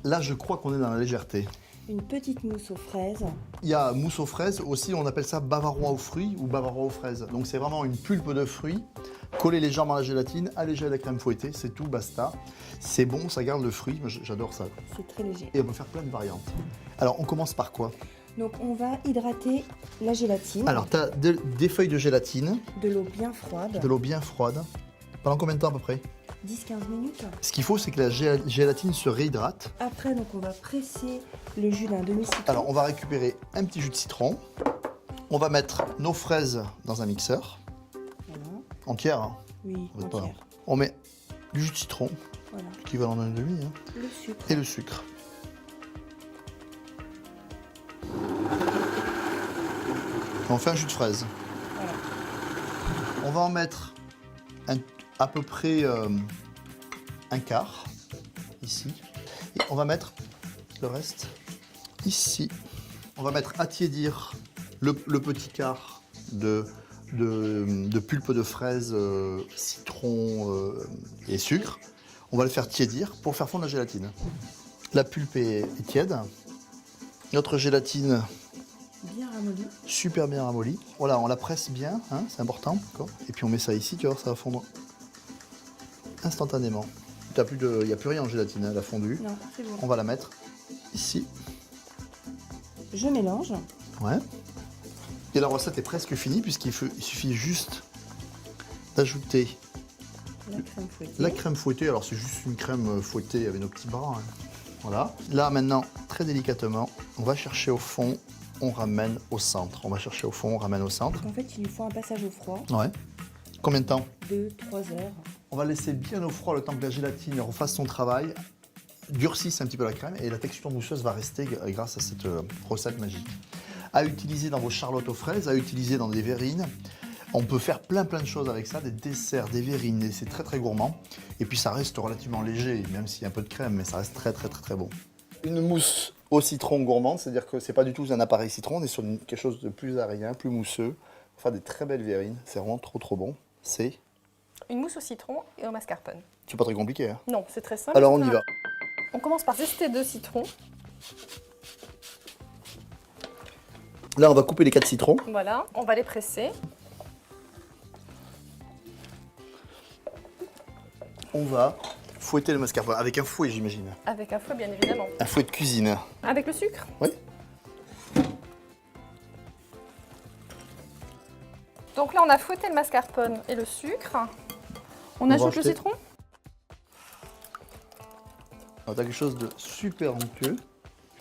Là, je crois qu'on est dans la légèreté. Une petite mousse aux fraises. Il y a mousse aux fraises, aussi on appelle ça bavarois aux fruits ou bavarois aux fraises. Donc c'est vraiment une pulpe de fruits, collée légèrement à la gélatine, allégée à la crème fouettée, c'est tout, basta. C'est bon, ça garde le fruit, moi j'adore ça. C'est très léger. Et on peut faire plein de variantes. Alors on commence par quoi? Donc on va hydrater la gélatine. Alors tu as des feuilles de gélatine, De l'eau bien froide. de l'eau bien froide. Pendant combien de temps à peu près? 10-15 minutes. Ce qu'il faut, c'est que la gélatine se réhydrate. Après, donc, on va presser le jus d'un demi-citron. Alors on va récupérer un petit jus de citron. On va mettre nos fraises dans un mixeur. Voilà. Entière, hein. Oui, On met pas. entière. On met du jus de citron, Voilà. équivalent d'un demi, hein, Le sucre. et le sucre. On fait un jus de fraise. Voilà. On va en mettre à peu près un quart, ici. Et on va mettre le reste ici. On va mettre à tiédir le petit quart de pulpe de fraise, citron et sucre. On va le faire tiédir pour faire fondre la gélatine. La pulpe est tiède. Notre gélatine Bien ramolli. super bien ramollie. Voilà, on la presse bien, hein, c'est important. Et puis on met ça ici, tu vois, ça va fondre instantanément. Il n'y a plus rien en gélatine, hein, elle a fondu. Non, c'est bon. On va la mettre ici. Je mélange. Ouais. Et la recette est presque finie puisqu'il suffit juste d'ajouter La crème fouettée. la crème fouettée. Alors c'est juste une crème fouettée avec nos petits bras. Hein. Voilà. Là maintenant, très délicatement, on va chercher au fond, on ramène au centre. On va chercher au fond, on ramène au centre. Donc en fait, il lui faut un passage au froid. Ouais. Combien de temps? 2-3 heures. On va laisser bien au froid le temps que la gélatine refasse son travail, durcisse un petit peu la crème et la texture mousseuse va rester grâce à cette recette magique. À utiliser dans vos charlottes aux fraises, à utiliser dans des verrines. On peut faire plein de choses avec ça, des desserts, des verrines, et c'est très très gourmand. Et puis ça reste relativement léger, même s'il y a un peu de crème, mais ça reste très bon. Une mousse au citron gourmande, c'est-à-dire que c'est pas du tout un appareil citron, on est sur quelque chose de plus aérien, plus mousseux. On va faire des très belles verrines, c'est vraiment trop bon. C'est Une mousse au citron et au mascarpone. pas très compliqué. Hein. Non, c'est très simple. Alors on y va. On commence par zester 2 citrons. Là on va couper les 4 citrons. Voilà, on va les presser. On va fouetter le mascarpone avec un fouet, j'imagine. Avec un fouet, bien évidemment. Un fouet de cuisine. Avec le sucre. Oui. Donc là, on a fouetté le mascarpone et le sucre. On va ajoute le rajouter- citron. On a quelque chose de super onctueux.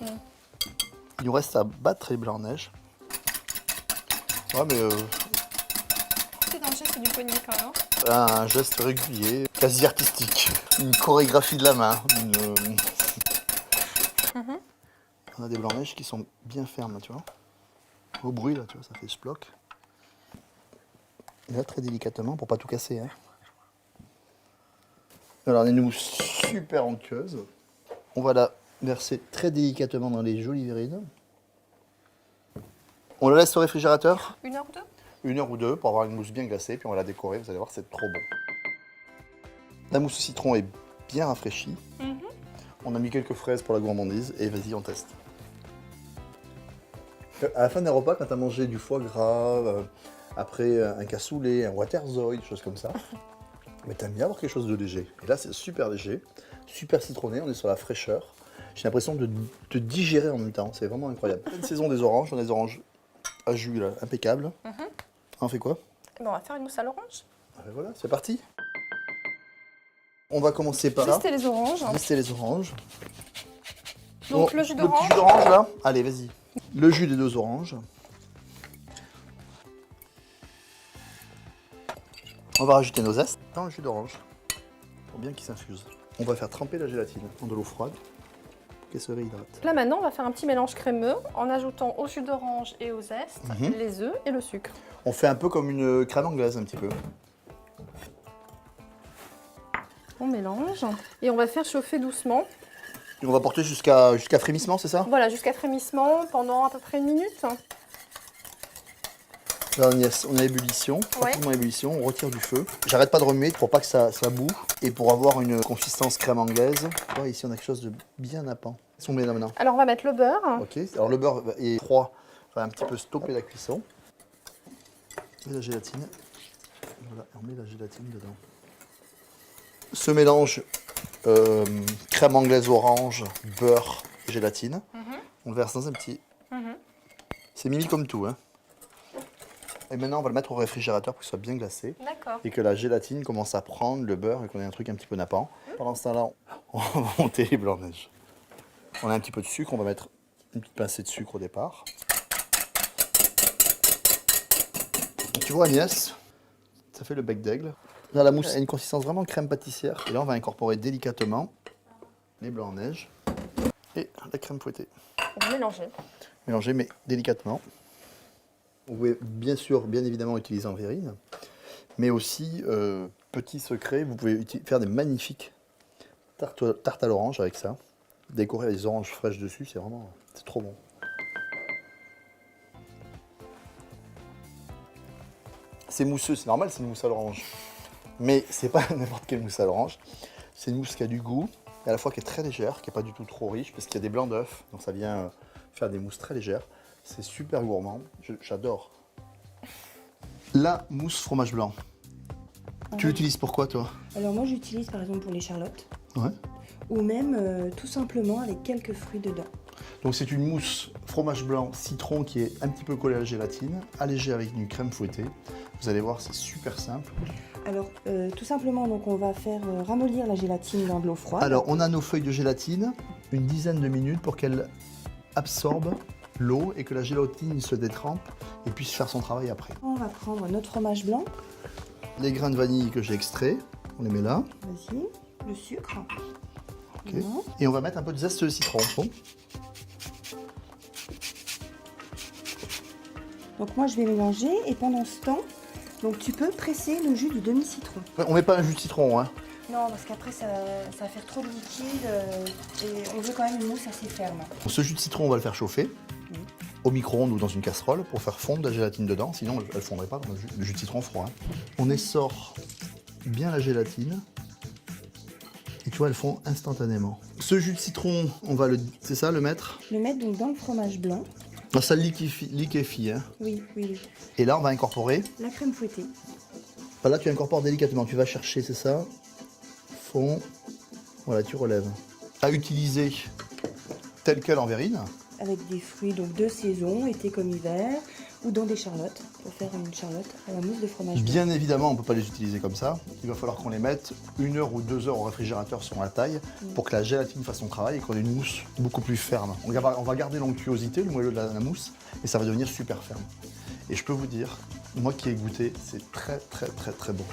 Mm. Il nous reste à battre les blancs en neige. Ouais, mais C'est dans le geste du poignet quand même. un geste régulier, quasi artistique. Une chorégraphie de la main. Mhm. On a des blancs en neige qui sont bien fermes, là, tu vois. Au bruit, là, tu vois, ça fait ce bloc. Et là, très délicatement, pour pas tout casser. Hein. Alors, on a une mousse super onctueuse. On va la verser très délicatement dans les jolies verrines. On la laisse au réfrigérateur 1 heure ou 2. 1 heure ou 2 pour avoir une mousse bien glacée, puis on va la décorer, vous allez voir, c'est trop bon. La mousse au citron est bien rafraîchie. Mhm. On a mis quelques fraises pour la gourmandise, et vas-y, on teste. À la fin d'un repas, quand tu as mangé du foie gras, après un cassoulet, un waterzooi, des choses comme ça, mais t'aimes bien avoir quelque chose de léger. Et là, c'est super léger, super citronné, on est sur la fraîcheur. J'ai l'impression de digérer en même temps, c'est vraiment incroyable. Pleine saison des oranges, on a des oranges à jus là, impeccable. On fait quoi? On va faire une mousse à l'orange. Ah ben voilà, c'est parti. On va commencer par Zester les oranges. zester les oranges. Donc Bon, le jus petit d'orange. jus d'orange là. Allez, vas-y. Le jus des 2 oranges. On va rajouter nos zestes dans le jus d'orange pour bien qu'il s'infuse. On va faire tremper la gélatine dans de l'eau froide pour qu'elle se réhydrate. Là maintenant, on va faire un petit mélange crémeux en ajoutant au jus d'orange et au zeste les œufs et le sucre. On fait un peu comme une crème anglaise un petit peu. On mélange et on va faire chauffer doucement. Et on va porter jusqu'à frémissement, c'est ça? Voilà, jusqu'à frémissement pendant à peu près 1 minute. Là, on est à ébullition, rapidement à ébullition, on retire du feu. J'arrête pas de remuer pour pas que ça boue et pour avoir une consistance crème anglaise. Ouais, ici, on a quelque chose de bien nappant. Qu'est-ce qu'on met là maintenant? Alors on va mettre le beurre. Ok, alors le beurre est froid, on va un petit peu stopper la cuisson. Et la gélatine. Voilà, on met la gélatine dedans. Ce mélange crème anglaise orange, beurre, gélatine, on le verse dans un petit... C'est mimi comme tout, hein. Et maintenant, on va le mettre au réfrigérateur pour qu'il soit bien glacé. D'accord. Et que la gélatine commence à prendre le beurre et qu'on ait un truc un petit peu nappant. Pendant ce temps-là, on va monter les blancs de neige. On a un petit peu de sucre, on va mettre une petite pincée de sucre au départ. Et tu vois Agnès, ça fait le bec d'aigle. Là, la mousse a une consistance vraiment crème pâtissière. Et là, on va incorporer délicatement les blancs de neige et la crème fouettée. On va mélanger. Mélanger, mais délicatement. Vous pouvez bien sûr, bien évidemment, utiliser en verrine, mais aussi, petit secret, vous pouvez faire des magnifiques tartes à l'orange avec ça. Décorer les oranges fraîches dessus, c'est trop bon. C'est mousseux, c'est normal, c'est une mousse à l'orange. Mais c'est pas n'importe quelle mousse à l'orange. C'est une mousse qui a du goût, et à la fois qui est très légère, qui n'est pas du tout trop riche, parce qu'il y a des blancs d'œufs, donc ça vient faire des mousses très légères. C'est super gourmand, j'adore. La mousse fromage blanc. Tu l'utilises pourquoi toi? Alors moi j'utilise par exemple pour les charlottes. Ouais. Ou même tout simplement avec quelques fruits dedans. Donc c'est une mousse fromage blanc citron qui est un petit peu collée à la gélatine, allégée avec une crème fouettée. Vous allez voir, c'est super simple. Alors tout simplement donc on va faire ramollir la gélatine dans de l'eau froide. Alors on a nos feuilles de gélatine, une dizaine de minutes pour qu'elles absorbent l'eau et que la gélatine se détrempe et puisse faire son travail après. On va prendre notre fromage blanc. Les grains de vanille que j'ai extraits, on les met là. Vas-y, le sucre. Ok. Voilà. Et on va mettre un peu de zeste de citron. Bon. Donc moi je vais mélanger et pendant ce temps, donc tu peux presser le jus du demi-citron. On met pas un jus de citron, hein. Non parce qu'après ça va faire trop de liquide et on veut quand même une mousse assez ferme. Ce jus de citron, on va le faire chauffer au micro-ondes ou dans une casserole pour faire fondre la gélatine dedans, sinon elle ne fondrait pas, le jus de citron froid. Hein. On essore bien la gélatine et tu vois, elle fond instantanément. Ce jus de citron, on va c'est ça, le mettre? Le mettre donc dans le fromage blanc. Alors, ça liquéfie, hein. Oui. Et là, on va incorporer. La crème fouettée. Enfin, là, tu incorpores délicatement, tu vas chercher, c'est ça, fond, voilà, tu relèves. À utiliser tel quel en verrine. Avec des fruits donc de saison, été comme hiver, ou dans des charlottes, pour faire une charlotte à la mousse de fromage blanc. Bien évidemment, on ne peut pas les utiliser comme ça. Il va falloir qu'on les mette 1 heure ou 2 heures au réfrigérateur sur la taille pour que la gélatine fasse son travail et qu'on ait une mousse beaucoup plus ferme. On va garder l'onctuosité, le moelleux de la mousse, et ça va devenir super ferme. Et je peux vous dire, moi qui ai goûté, c'est très bon.